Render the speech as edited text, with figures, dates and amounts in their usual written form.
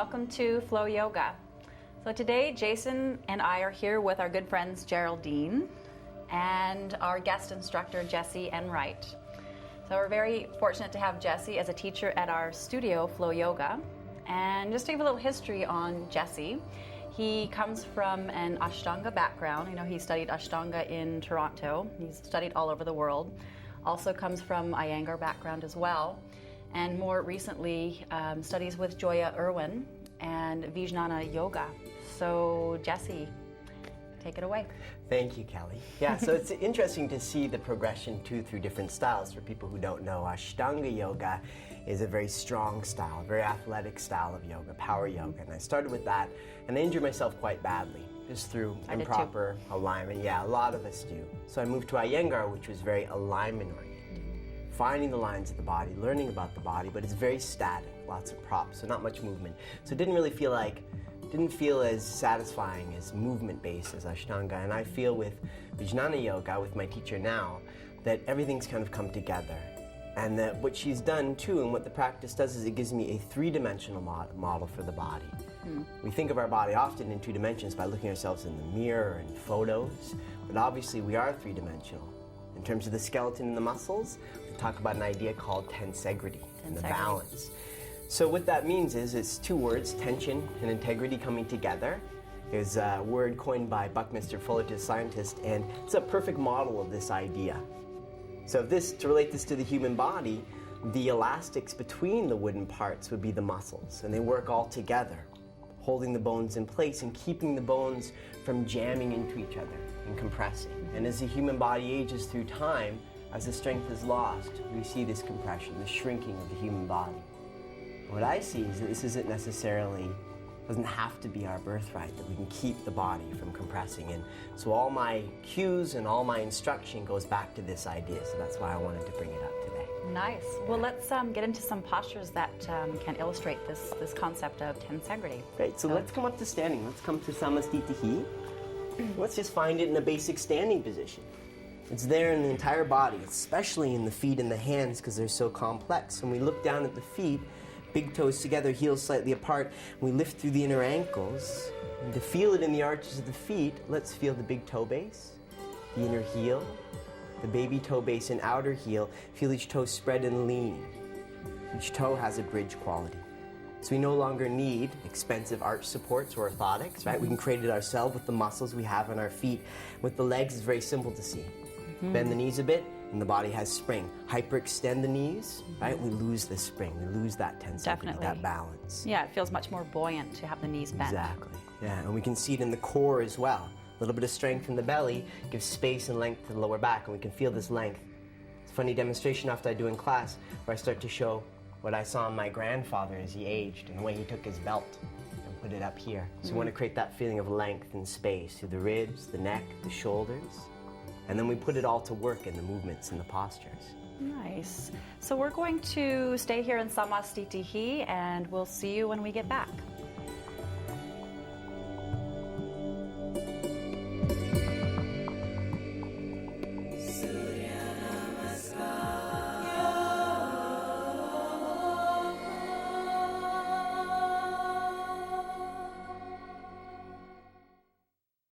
welcome to Flow Yoga. So today Jason and I are here with our good friends Geraldine and our guest instructor Jesse Enright. So we're very fortunate to have Jesse as a teacher at our studio, Flow Yoga. And just to give a little history on Jesse, he comes from an Ashtanga background. He studied Ashtanga in Toronto. He's studied all over the world. Also comes from Iyengar background as well. And more recently, studies with Joya Irwin and Vijnana Yoga. So Jesse, take it away. Thank you, Kelly. Yeah, so it's interesting to see the progression through different styles. For people who don't know, Ashtanga Yoga is a very strong style, a very athletic style of yoga, power yoga. And I started with that, and I injured myself quite badly, just through improper alignment. Yeah, a lot of us do. So I moved to Iyengar, which was very alignment-oriented. Finding the lines of the body, learning about the body, but it's very static, lots of props, so not much movement. So it didn't feel as satisfying as movement-based as Ashtanga. And I feel with Vijnana Yoga, with my teacher now, that everything's kind of come together. And that what she's done too, and what the practice does, is it gives me a three-dimensional model for the body. We think of our body often in two dimensions by looking at ourselves in the mirror and photos, but obviously we are three-dimensional. In terms of the skeleton and the muscles, we talk about an idea called tensegrity, and the balance. So what that means is it's two words, tension and integrity, coming together. Is a word coined by Buckminster Fullerton, a scientist, and it's a perfect model of this idea. So to relate this to the human body, the elastics between the wooden parts would be the muscles, and they work all together, holding the bones in place and keeping the bones from jamming into each other and compressing. And as the human body ages through time, as the strength is lost, we see this compression, the shrinking of the human body. What I see is that this doesn't have to be our birthright, that we can keep the body from compressing. And so all my cues and all my instruction goes back to this idea, so that's why I wanted to bring it up today. Nice. Well, let's get into some postures that can illustrate this concept of tensegrity. Great, so let's come up to standing. Let's come to Samastitihi. Let's just find it in a basic standing position. It's there in the entire body, especially in the feet and the hands, because they're so complex. When we look down at the feet, big toes together, heels slightly apart, we lift through the inner ankles. And to feel it in the arches of the feet, let's feel the big toe base, the inner heel, the baby toe base and outer heel. Feel each toe spread and lean. Each toe has a bridge quality. So we no longer need expensive arch supports or orthotics, right? We can create it ourselves with the muscles we have on our feet. With the legs, it's very simple to see. Bend the knees a bit, and the body has spring. Hyperextend the knees, right? We lose the spring. We lose that tensegrity, that balance. Yeah, it feels much more buoyant to have the knees bent. Exactly. Yeah, and we can see it in the core as well. A little bit of strength in the belly gives space and length to the lower back, and we can feel this length. It's a funny demonstration after I do in class where I start to show what I saw in my grandfather as he aged and the way he took his belt and put it up here. So we want to create that feeling of length and space through the ribs, the neck, the shoulders. And then we put it all to work in the movements and the postures. Nice. So we're going to stay here in Samastitihi, and we'll see you when we get back.